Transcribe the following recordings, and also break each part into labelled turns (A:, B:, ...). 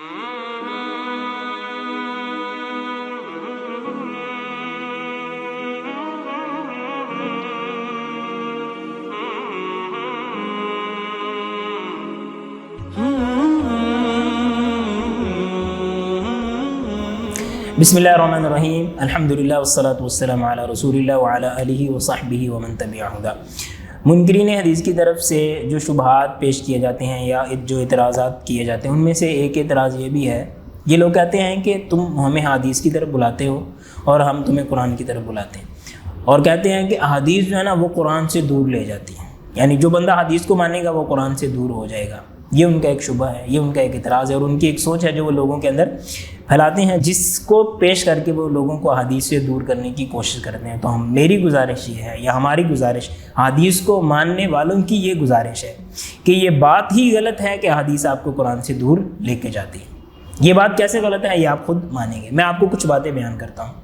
A: बिस्मिल्लाहिर्रहमानिर्रहीम अल्हम्दुलिल्लाह वस्सलातु वस्सलामु अला रसूलिल्लाह व अला आलिहि व सहबिहि व मन तबिअहु हुदा। मुनकिरीन हदीस की तरफ से जो शुबहात पेश किए जाते हैं या जो एतराज़ात किए जाते हैं, उनमें से एक एतराज़ ये भी है, ये लोग कहते हैं कि तुम हमें हदीस की तरफ बुलाते हो और हम तुम्हें कुरान की तरफ बुलाते हैं, और कहते हैं कि हदीस जो है ना वो कुरान से दूर ले जाती है, यानी जो बंदा हदीस को मानेगा वो कुरान से दूर हो जाएगा। ये उनका एक शुबह है, ये उनका एक इतराज़ है और उनकी एक सोच है जो वो लोगों के अंदर फैलाते हैं, जिसको पेश करके वो लोगों को हदीस से दूर करने की कोशिश करते हैं। तो मेरी गुजारिश ये है, या हमारी गुजारिश, हदीस को मानने वालों की ये गुजारिश है कि ये बात ही गलत है कि हदीस आपको कुरान से दूर लेके जाती है। ये बात कैसे गलत है ये आप खुद मानेंगे। मैं आपको कुछ बातें बयान करता हूँ।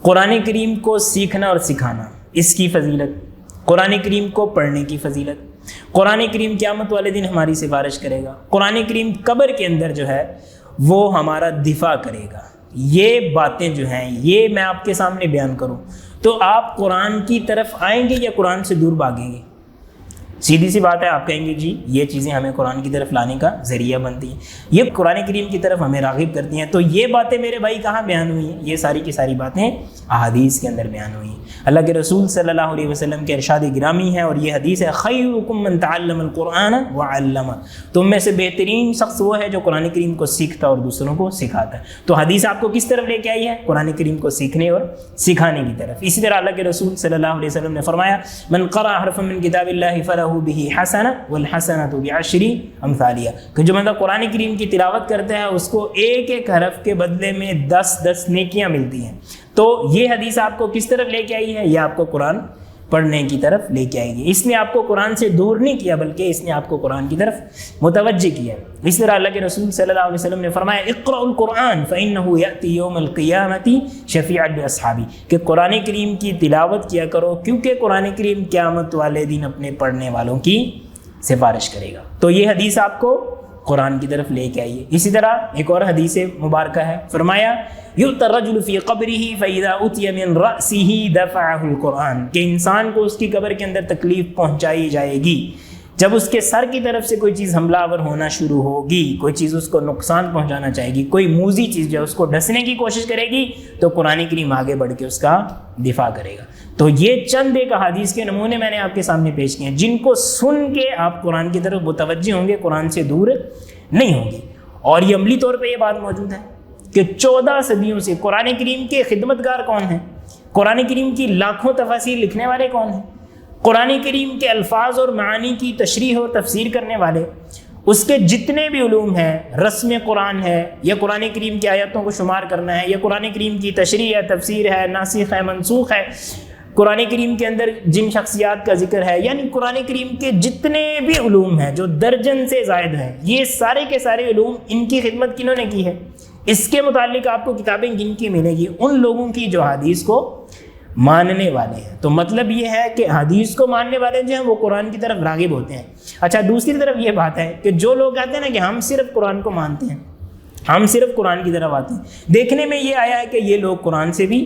A: कुरान करीम को सीखना और सिखाना, इसकी फ़जीलत, कुरान करीम को पढ़ने की फ़जीलत, कुरान करीम क़यामत वाले दिन हमारी सिफारिश करेगा, कुरान करीम कब्र के अंदर जो है वो हमारा दिफा करेगा। ये बातें जो हैं ये मैं आपके सामने बयान करूं तो आप कुरान की तरफ आएंगे या कुरान से दूर भागेंगे? सीधी सी बात है, आप कहेंगे जी ये चीज़ें हमें कुरान की तरफ लाने का ज़रिया बनती हैं, ये कुरान करीम की तरफ हमें राग़िब करती हैं। तो ये बातें मेरे भाई कहाँ बयान हुई हैं? ये सारी की सारी बातें अहादीस के अंदर बयान हुई हैं। अल्लाह के रसूल सल्लल्लाहु अलैहि वसल्लम के इरशाद गिरामी है और ये हदीस है, खैरुकुम मन तअल्लमल कुरान व अल्लमा, तुम में से बेहतरीन शख्स वो है जो कुरान करीम को सीखता और दूसरों को सिखाता है। तो हदीस आपको किस तरफ लेके आई है? कुरान करीम को सीखने और सिखाने की तरफ। इसी तरह अल्लाह के रसूल सल्लल्लाहु अलैहि वसल्लम ने फरमाया, मन क़रा हरफन मिन किताबिल्लाहि फलहु बिही हसना वल हसनतु बिअशरी अमसालिहा, कि जो बंदा कुरान करीम की तिलावत करता है उसको एक एक हरफ के बदले में 10-10 नेकियां मिलती हैं। तो ये हदीस आपको किस तरफ लेके आई है? ये आपको कुरान पढ़ने की तरफ लेके आएगी। इसने आपको कुरान से दूर नहीं किया बल्कि इसने आपको कुरान की तरफ मुतवज्जे किया। इस तरह अल्लाह के रसूल सल्लल्लाहु अलैहि वसल्लम ने फरमाया, इक़राउल कुरान फ़इन्नहु याती यौमल क़ियामति शफ़ीअन लिअस्हाबी, कि कुरान करीम की तिलावत किया करो क्योंकि कुरान करीम क़यामत वाले दिन अपने पढ़ने वालों की सिफारिश करेगा। तो ये हदीस आपको कुरान की तरफ लेके आई है। इसी तरह एक और हदीस मुबारक है, फरमाया युतर रजुल फ़ी क़ब्रिही फ़इज़ा उतिया मिन रअसिही दफ़अहुल कुरान, कि इंसान को उसकी कब्र के अंदर तकलीफ़ पहुँचाई जाएगी जब उसके सर की तरफ से कोई चीज़ हमलावर होना शुरू होगी, कोई चीज़ उसको नुकसान पहुंचाना चाहेगी, कोई मूजी चीज़ जो उसको ढसने की कोशिश करेगी, तो कुरान करीम आगे बढ़ के उसका दिफा करेगा। तो ये चंद एक हदीस के नमूने मैंने आपके सामने पेश किए हैं, जिनको सुन के आप कुरान की तरफ मुतवज्जे होंगे, कुरान से दूर नहीं होंगे। और ये अमली तौर पर यह बात मौजूद है कि 14 सदियों से कुरान करीम के खिदमतगार कौन हैं? कुरान करीम की लाखों तफसीर लिखने वाले कौन हैं? कुरान करीम के अल्फाज और मानी की तशरीह और तफसीर करने वाले, उसके जितने भी उलूम हैं, रस्म कुरान है या कुरान करीम की आयतों को शुमार करना है या कुरान करीम की तशरीह है, तफसीर है, नासिख है, मनसूख है, कुरान करीम के अंदर जिन शख्सियात का जिक्र है, यानी कुरान करीम के जितने भी उलूम हैं जो दर्जन से ज़ायद हैं, ये सारे के सारे उलूम, इनकी खिदमत किन्होंने की है? इसके मुतालिक आपको किताबें गिनकी मिलेगी उन लोगों की जो हदीस को मानने वाले हैं। तो मतलब ये है कि हदीस को मानने वाले जो हैं वो कुरान की तरफ राग़िब होते हैं। अच्छा, दूसरी तरफ ये बात है कि जो लोग कहते हैं ना कि हम सिर्फ कुरान को मानते हैं, हम सिर्फ कुरान की तरफ आते हैं, देखने में ये आया है कि ये लोग कुरान से भी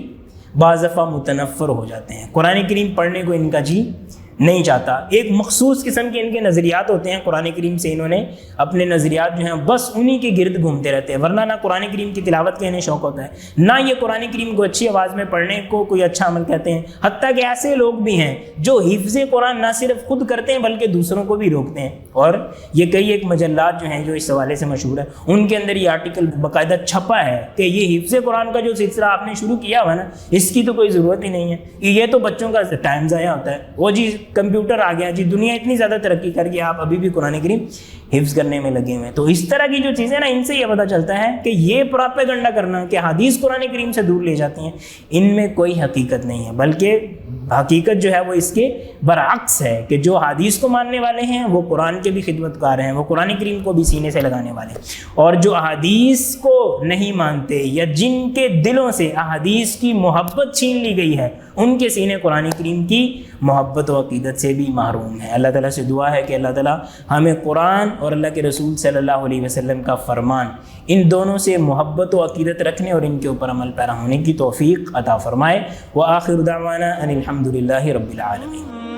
A: बाज़फ़ा मुतनफ़्फ़र हो जाते हैं। कुरान करीम पढ़ने को इनका जी नहीं चाहता। एक मखसूस किस्म के इनके नज़रियात होते हैं, कुरान करीम से इन्होंने अपने नज़रियात जो हैं बस उन्हीं के गिर्द घूमते रहते हैं, वरना ना कुरान करीम की तिलावत का इन्हें शौक़ होता है, ना ये कुरान करीम को अच्छी आवाज़ में पढ़ने को कोई अच्छा अमल कहते हैं। हत्ता कि ऐसे लोग भी हैं जो हिफ्ज़ कुरान ना सिर्फ खुद करते हैं बल्कि दूसरों को भी रोकते हैं। और ये कई एक मजल्लात जो हैं जो इस हवाले से मशहूर है, उनके अंदर ये आर्टिकल बाकायदा छपा है कि ये हिफ्ज़ कुरान का जो सिलसिला आपने शुरू किया हुआ ना, इसकी तो कोई ज़रूरत ही नहीं है, ये तो बच्चों का टाइम ज़ाया होता है। वो जी कंप्यूटर आ गया जी, दुनिया इतनी ज़्यादा तरक्की कर गई, आप अभी भी कुरान करीम हिफ्ज़ करने में लगे हुए हैं। तो इस तरह की जो चीज़ें ना, इनसे ये पता चलता है कि ये प्रोपेगेंडा करना कि हदीस कुरान करीम से दूर ले जाती हैं, इनमें कोई हकीकत नहीं है, बल्कि हकीकत जो है वो इसके बरअक्स है कि जो हदीस को मानने वाले हैं वो कुरान के भी खिदमतकार हैं, वो कुरान करीम को भी सीने से लगाने वाले हैं। और जो हदीस को नहीं मानते या जिनके दिलों से हदीस की मोहब्बत छीन ली गई है, उनके सीने कुरान करीम की محبت و عقیدت سے بھی محروم ہیں۔ اللہ تعالیٰ سے دعا ہے کہ اللہ تعالیٰ ہمیں قرآن اور اللہ کے رسول صلی اللہ علیہ وسلم کا فرمان ان دونوں سے محبت و عقیدت رکھنے اور ان کے اوپر عمل پیرا ہونے کی توفیق عطا فرمائے۔ وآخر دعوانا ان الحمد للہ رب العالمین۔